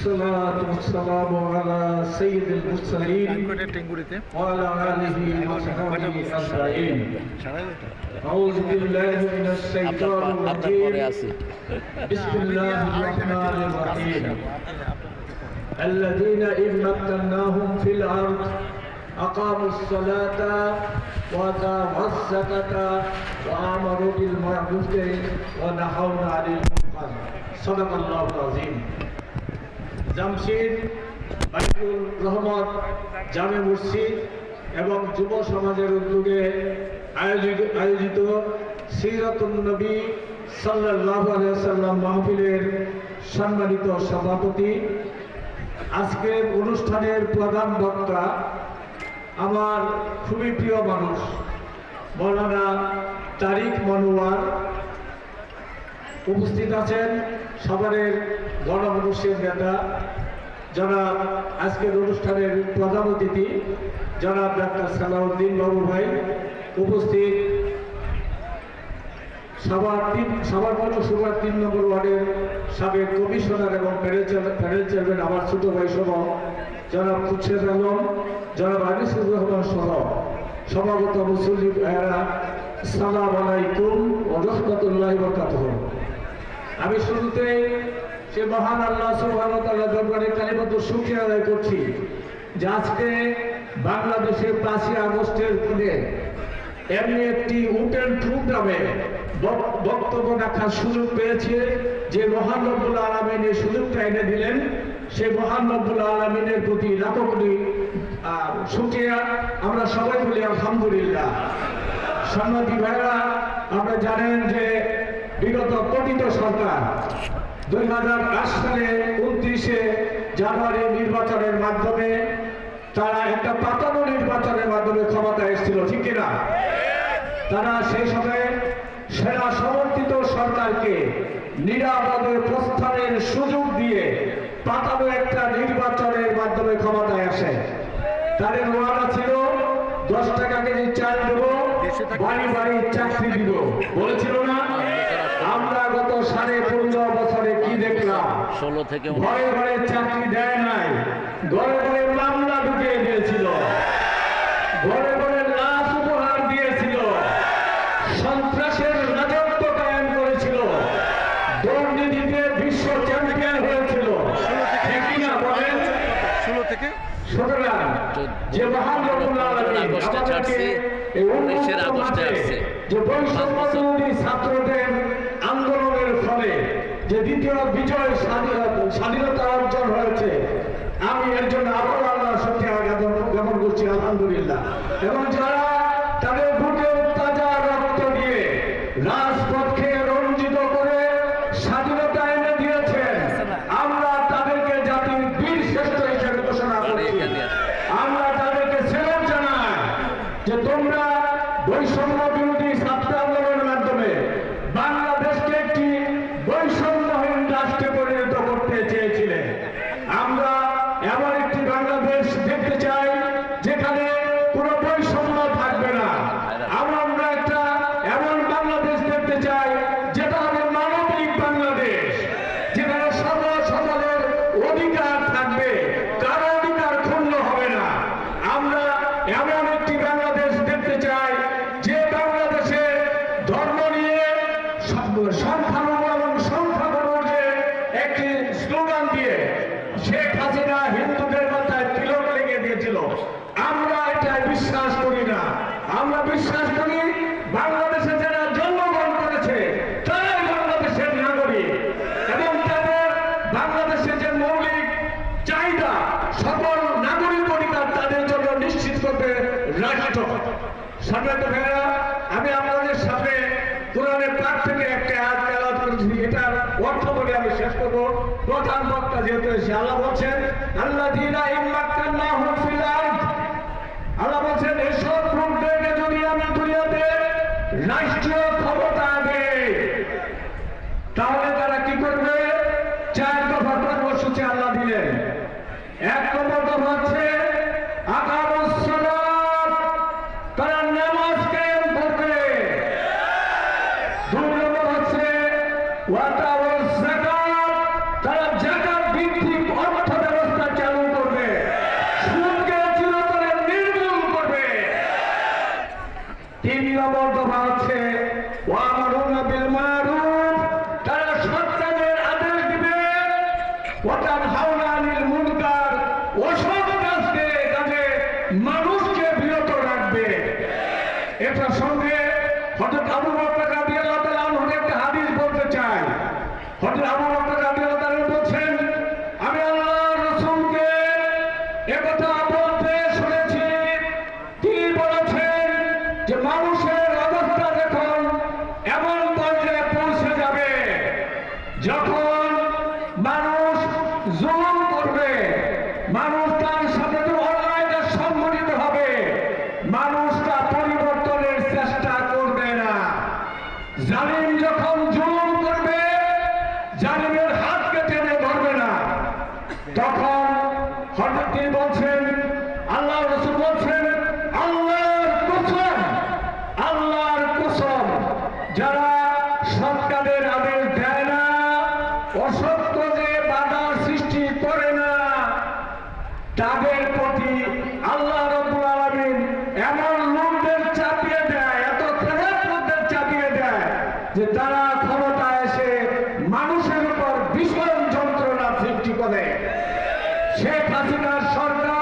والصلاة والسلام على سيد المرسلين وعلى آله وصحبه أجمعين. أعوذ بالله من الشيطان الرجيم. بسم الله الرحمن الرحيم. الذين إن مكناهم في الأرض أقاموا الصلاة وآتوا الزكاة وآمروا بالمعروف ونهوا عن المنكر. صدق الله العظيم. Jamshid বাইতুল রহমত জামে মসজিদ এবং যুব সমাজের উদ্যোগে আয়োজিত সিরাতুন নবী সাল্লাল্লাহু আলাইহি ওয়াসাল্লাম মাহফিলের সম্মানিত সভাপতি, আজকের অনুষ্ঠানের প্রধান বক্তা আমার খুবই প্রিয় মানুষ মাওলানা তারিক মনোয়ার উপস্থিত আছেন। সবারের গণমানুষের নেতা জনাব আজকের অনুষ্ঠানের প্রধান অতিথি জনাব ডাক্তার সালাউদ্দিন বাবু ভাই উপস্থিত, সবার পৌরসভার 3 নম্বর ওয়ার্ডের সাবেক কমিশনার এবং প্যানেল চেয়ারম্যান আমার ছোট ভাই সহ জনাব খুরশেদ আলম, জনাব আনিসুর রহমান সহ সভাগত মুসল্লি ভাইয়েরা, আসসালামু আলাইকুম ওয়া রাহমাতুল্লাহি ওয়া বারাকাতুহু। আমি শুরুতে সে মহান আল্লাহ সুবহানাহু ওয়া তাআলার দরবারে কালিমাতুল শুকরিয়া আদায় করছি যে আজকে বাংলাদেশের 5ই আগস্টের দিনে এমনি একটি ওপেন প্রোগ্রামে বক্তব্য রাখার সুযোগ পেয়েছে যে মহান রব্বুল আলামিন এই সুযোগটা এনে দিলেন। সেই মহান রব্বুল আলামিনের প্রতি লাখো কোটি শুকরিয়া। আমরা সবাই বলি আলহামদুলিল্লাহ। সাংবাদিক ভাইরা, আপনারা জানেন যে বিগত পতিত সরকার 2008 সালে 29শে জানুয়ারি নির্বাচনের মাধ্যমে তারা একটা পাতানো নির্বাচনের মাধ্যমে ক্ষমতায় এসেছিল, ঠিক কিনা? তারা সেই সময় সেনা সমর্থিত সরকারকে নিরাপদে প্রস্থানের সুযোগ দিয়ে পাতানো একটা নির্বাচনের মাধ্যমে ক্ষমতায় আসে। তাদের ওয়াদা ছিল 10 টাকা কেজি চাল দেব, বাড়ি বাড়ি চাকরি দিব, বলেছিল না? আমরা গত 15.5 বছরে কি দেখলাম? 16 থেকে ঘরে ঘরে চাকরি দেয় নাই, ঘরে ঘরে মামলা ঢুকিয়ে দিয়েছিল, ঘরে ঘরে লাশ উপহার দিয়েছিল, সন্ত্রাসের রাজত্ব কায়েম করেছিল, দুর্নীতিতে বিশ্ব চ্যাম্পিয়ন হয়েছিল, ঠিক না বলেন? 16 থেকে সুতরাং যে মহান রব্বুল আলামিন আমাদেরকে এই 19 আগস্টে আসছে যে বৈষম্যবিরোধী ছাত্রদের আন্দোলনের ফলে যে দ্বিতীয় বিজয় স্বাধীনতা অর্জন হয়েছে, আমি এর জন্য আবারও আল্লাহর শুকরিয়া জ্ঞাপন করছি আলহামদুলিল্লাহ। এবং যারা তাদের বুকে তাজা রক্ত দিয়ে রাজপথকে রঞ্জিত করে স্বাধীনতা এনে দিয়েছেন, আমরা তাদেরকে জাতির বীর শ্রেষ্ঠ হিসেবে ঘোষণা করছি। আমরা তাদেরকে সেলুট জানাই যে তোমরা বৈষম্য বিরোধী ছাত্র আন্দোলনের মাধ্যমে বাংলাদেশকে একটি বৈষম্যহীন রাষ্ট্রে পরিণত করতে চেয়েছিলেন। আমরা এমন একটি বাংলাদেশ দেখতে চাই যেখানে কোনো বৈষম্য থাকবে না। আমরা একটা এমন বাংলাদেশ দেখতে চাই যেটা হবে মানবিক বাংলাদেশ, যেখানে সকলের অধিকার থাকবে, কারো অধিকার ক্ষুণ্ণ হবে না। আমরা এমন একটি বাংলাদেশ দেখতে চাই যে বাংলাদেশে ধর্ম নিয়ে সংখ্যালঘু এবং সংখ্যাগুরুর যে একটি স্লোগান দিয়ে শেখ হাসিনা হিন্দুদের মাথায় তিলক লেগে দিয়েছিল, আমরা এটা বিশ্বাস করি না। আমরা বিশ্বাস করি বাংলাদেশে যারা জন্মগ্রহণ করেছে তারাই বাংলাদেশের নাগরিক এবং তাদের বাংলাদেশের যে মৌলিক চাহিদা সকল নাগরিক অধিকার তাদের জন্য নিশ্চিত করবে রাষ্ট্র। সম্মানিত ভাইয়েরা, আমি আপনাদের সামনে কোরআনের পাঠ থেকে একটা আয়াত তেলাওয়াত করেছি, এটার অর্থ বলে আমি শেষ করব। প্রধান বক্তা যেহেতু এসে আল্লাহ বলছেন আল্লাযীনা ইন মাক্কান্নাহুম ফিল আরদ, আল্লাহ বলছেন এসব লোকদেরকে যদি আমি দুনিয়াতে রাষ্ট্রীয় ক্ষমতা দেই তাহলে তারা কি করবে? 4 দফা কর্মসূচি আল্লাহ দিলেন। 1 নম্বর দফা হচ্ছে আকামুস সালাত, তারা নামাজ কায়েম করবে। 2 নম্বর হচ্ছে ওয়াতাউজ যাকাত, তারা যাকাত ভিত্তিক অর্থ তানহাউনা আনিল মুনকার, অসৎ কাজে মানুষকে বিরত রাখবে। এটার সঙ্গে হযরত আবু বকর রাদিয়াল্লাহু তাআলা আনহু একটা হাদিস বলতে চাই। হযরত আবু বকর রাদিয়াল্লাহু তাআলা বলছেন, আমি আল্লাহর রাসূলকে একথা বলতে শুনেছি, তিনি বলেছেন যে মানুষের অবস্থা যখন এমন পর্যায়ে পৌঁছে যাবে, যখন মানুষ জুলুম করবে, মানুষ তার সাথে অন্যায়টা সংঘটিত হবে, মানুষ তা পরিবর্তনের চেষ্টা করবে না। জালিম যখন জুলুম করবে, জালিমের হাতকে টেনে ধরবে না, তখন হঠাৎ তিনি বলছেন, আল্লাহ রাসূল বলছেন, আল্লাহর কসম, যারা সৎ কাজের আদেশ দেয় না, অসৎ কাজে বাধা সৃষ্টি করে না, তাদের প্রতি আল্লাহ রাব্বুল আলামিন এমন লোকদের চাপিয়ে দেয়, এত খারাপ লোকদের চাপিয়ে দেয় যে তারা ক্ষমতা এসে মানুষের উপর ভীষণ যন্ত্রণা সৃষ্টি করে। শেখ হাসিনার সরকার